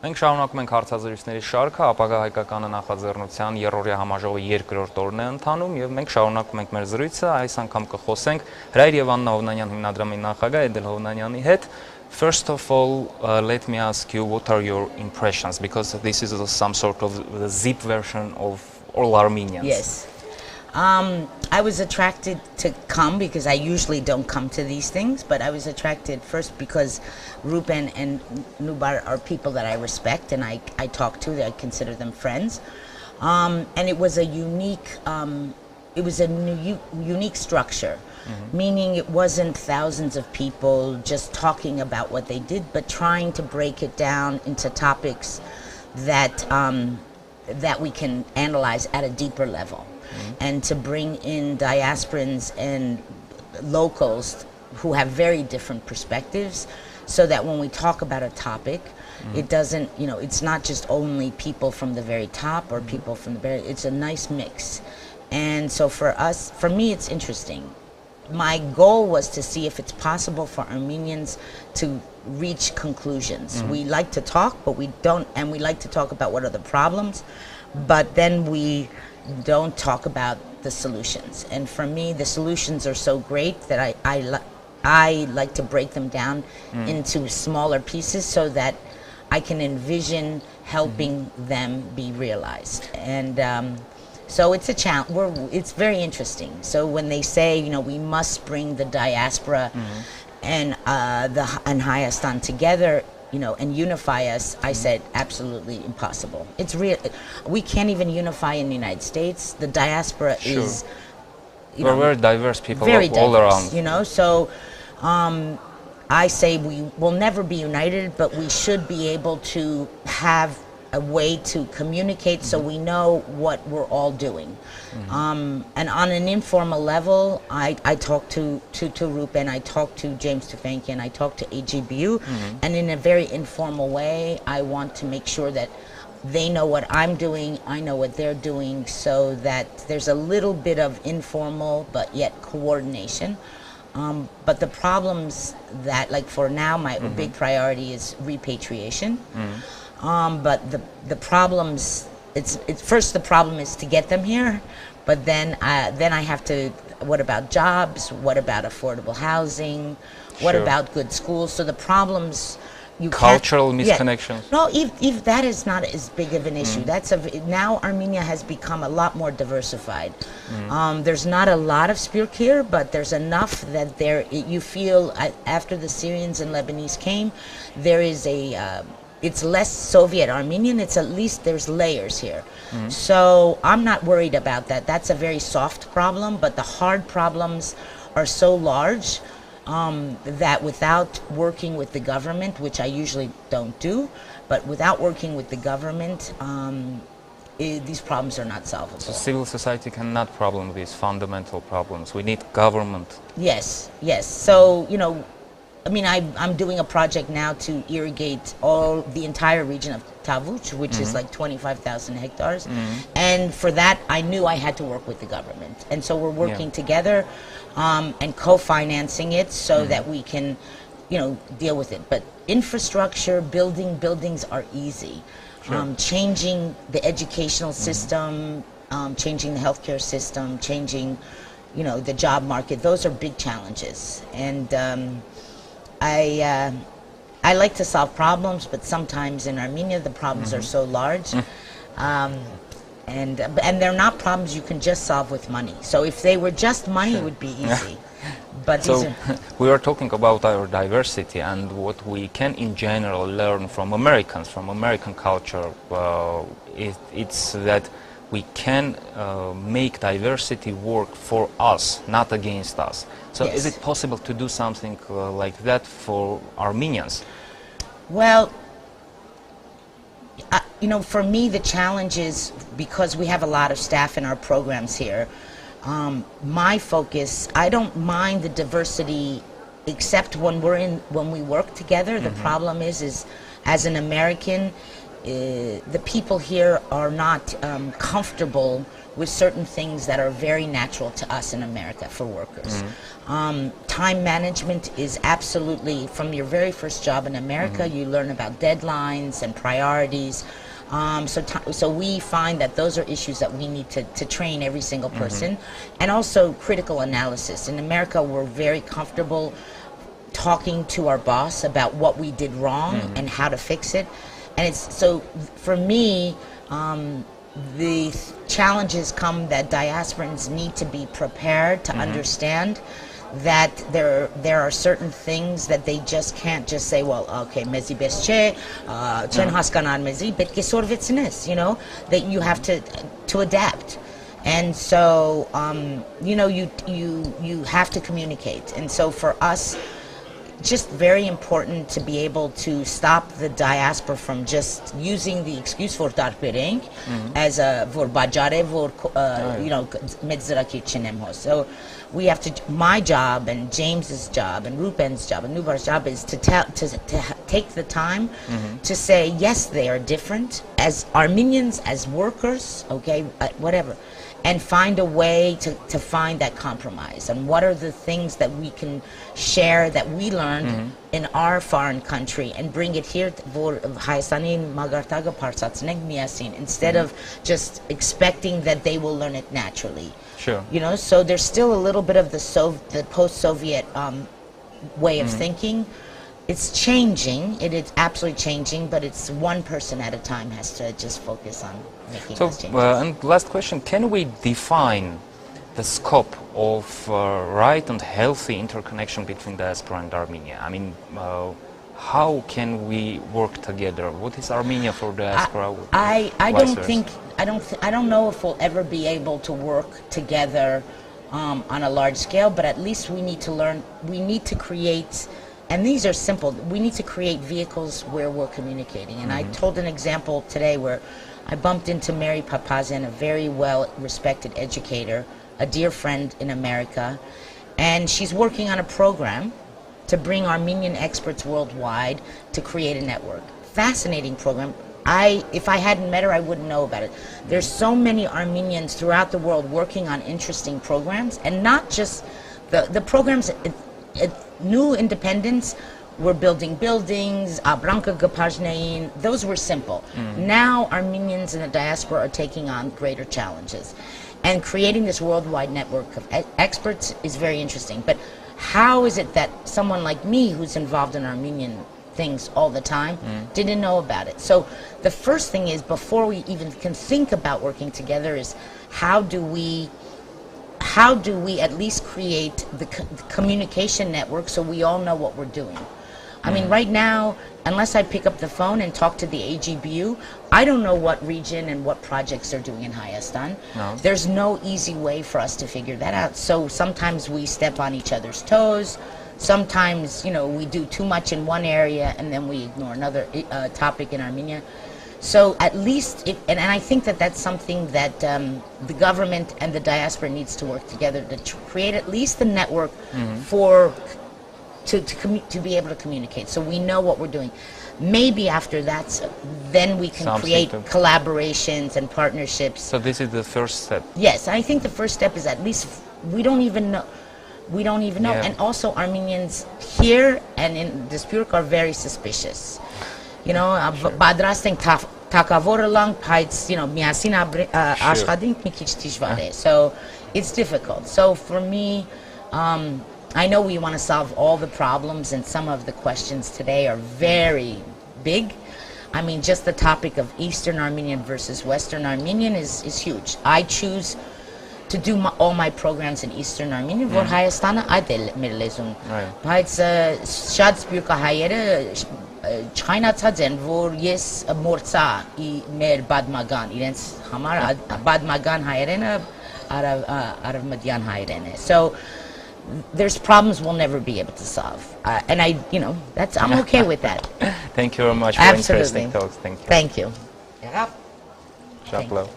Մենք շարունակում ենք հարցազրույցների շարքը, ապագա հայկական նախաձեռնության երրորդյա համաժողովի երկրորդ օրն է ընթանում եւ մենք շարունակում ենք մեր զրույցը, այս անգամ կխոսենք Հրայր եւ Աննա Հովնանյան հիմնադրամի նախագահ Էդիլ Հովնանյանի հետ. First of all, let me ask you what are your impressions, because this is some sort of the zip version of all Armenians. Yes. I was attracted to come because I usually don't come to these things, but I was attracted first because Rupen and Nubar are people that I respect and I talk to, I consider them friends. And it was a unique, unique structure, meaning it wasn't thousands of people just talking about what they did, but trying to break it down into topics that, that we can analyze at a deeper level. And to bring in diasporans and locals who have very different perspectives so that when we talk about a topic, it doesn't, you know, it's not just only people from the very top or people from the very, it's a nice mix. And so for us, for me, it's interesting. My goal was to see if it's possible for Armenians to reach conclusions. We like to talk, but we don't, and we like to talk about what are the problems, but then we don't talk about the solutions. And for me, the solutions are so great that I like to break them down into smaller pieces so that I can envision helping them be realized. And so it's a challenge. It's very interesting. So when they say, you know, we must bring the diaspora and Hayastan together, you know, and unify us, I said absolutely impossible. It's real. We can't even unify in the United States. The diaspora is, you know, very diverse people very all diverse, around. you know. So I say we will never be united, but we should be able to have a way to communicate so we know what we're all doing. And on an informal level, I talk to Rupen, I talk to James Tufankian, I talk to AGBU, and in a very informal way, I want to make sure that they know what I'm doing, I know what they're doing, so that there's a little bit of informal but yet coordination. But the problems that, like for now, my big priority is repatriation. But the problems, it's first the problem is to get them here, but then I have to, what about jobs? What about affordable housing? What about good schools? So the problems, you cultural misconnections. No, if that is not as big of an issue, now Armenia has become a lot more diversified. There's not a lot of Spirk here, but there's enough that you feel after the Syrians and Lebanese came, there is it's less Soviet Armenian, it's at least there's layers here. So I'm not worried about that. That's a very soft problem, but the hard problems are so large that without working with the government, which I usually don't do, but without working with the government, these problems are not solvable. So civil society cannot problem these fundamental problems. We need government. Yes, yes. So, you know, I mean, I'm doing a project now to irrigate the entire region of Tavuch, which is like 25,000 hectares. And for that, I knew I had to work with the government. And so we're working together and co-financing it so that we can, you know, deal with it. But infrastructure, buildings are easy. Changing the educational system, changing the healthcare system, changing, you know, the job market, those are big challenges. And I like to solve problems, but sometimes in Armenia the problems are so large, and they're not problems you can just solve with money. So if they were just money, it would be easy. But so we are talking about our diversity and what we can in general learn from Americans, from American culture. It's that we can make diversity work for us, not against us. So is it possible to do something like that for Armenians? Well, you know, for me the challenge is, because we have a lot of staff in our programs here, my focus, I don't mind the diversity except when we work together. The problem is as an American, the people here are not comfortable with certain things that are very natural to us in America for workers. Time management is absolutely, from your very first job in America, you learn about deadlines and priorities. So we find that those are issues that we need to train every single person. And also critical analysis. In America, we're very comfortable talking to our boss about what we did wrong and how to fix it. And it's so for me, the challenges come that diasporans need to be prepared to understand that there are certain things that they just can't just say, well, okay, mezi besche, chen haskanan mezi, but sort of it's you know, that you have to adapt. And so, you know, you have to communicate. And so for us, just very important to be able to stop the diaspora from just using the excuse for darpering as a for bajare for you know medzrakir chinemho. So we have to. My job and James's job and Rupen's job and Nubar's job is to take the time to say yes, they are different as Armenians, as workers, okay, whatever. And find a way to find that compromise. And what are the things that we can share that we learned in our foreign country and bring it here for Հայաստանի մագարտակը բարձրացնենք միասին instead of just expecting that they will learn it naturally. Sure. You know, so there's still a little bit of the post-Soviet way of thinking. It's changing. It is absolutely changing, but it's one person at a time has to just focus on making those changes. And last question, can we define the scope of right and healthy interconnection between diaspora and Armenia? I mean, how can we work together? What is Armenia for diaspora? I don't know if we'll ever be able to work together on a large scale, but at least we need to learn, we need to create. And these are simple. We need to create vehicles where we're communicating. And I told an example today where I bumped into Mary Papazian, a very well-respected educator, a dear friend in America, and she's working on a program to bring Armenian experts worldwide to create a network. Fascinating program. If I hadn't met her, I wouldn't know about it. There's so many Armenians throughout the world working on interesting programs, and not just the programs. New independence, we're building buildings, Abranka Gapajnain, those were simple. Now Armenians in the diaspora are taking on greater challenges. And creating this worldwide network of experts is very interesting. But how is it that someone like me, who's involved in Armenian things all the time, didn't know about it? So the first thing is, before we even can think about working together, is how do we at least create the communication network so we all know what we're doing? I mean, right now, unless I pick up the phone and talk to the AGBU, I don't know what region and what projects they're doing in Hayastan. No. There's no easy way for us to figure that out. So sometimes we step on each other's toes. Sometimes, you know, we do too much in one area and then we ignore another topic in Armenia. So at least, and I think that that's something that the government and the diaspora needs to work together to create at least the network for to be able to communicate. So we know what we're doing. Maybe after that, then we can create collaborations and partnerships. So this is the first step. Yes, I think the first step is at least we don't even know. We don't even know. And also Armenians here and in Dispurk are very suspicious. You know, badrastենք թակավորը լանք, բայց, you know, միասին աշխատենք մի քիչ դժվար է. So it's difficult. So for me, I know we want to solve all the problems, and some of the questions today are very big. I mean, just the topic of Eastern Armenian versus Western Armenian is huge. I choose to do all my programs in Eastern Armenian, որ Հայաստանը այդ է մեր լեզուն. Բայց շատ սպյուրքահայերը չխայնացած են, որ ես մորցա մեր բադմագան, իրենց համար բադմագան հայերենը արևմտյան հայերեն է. So there's problems we'll never be able to solve. And I'm okay with that. Thank you very much for interesting talks. Thank you. Thank you. Thank you.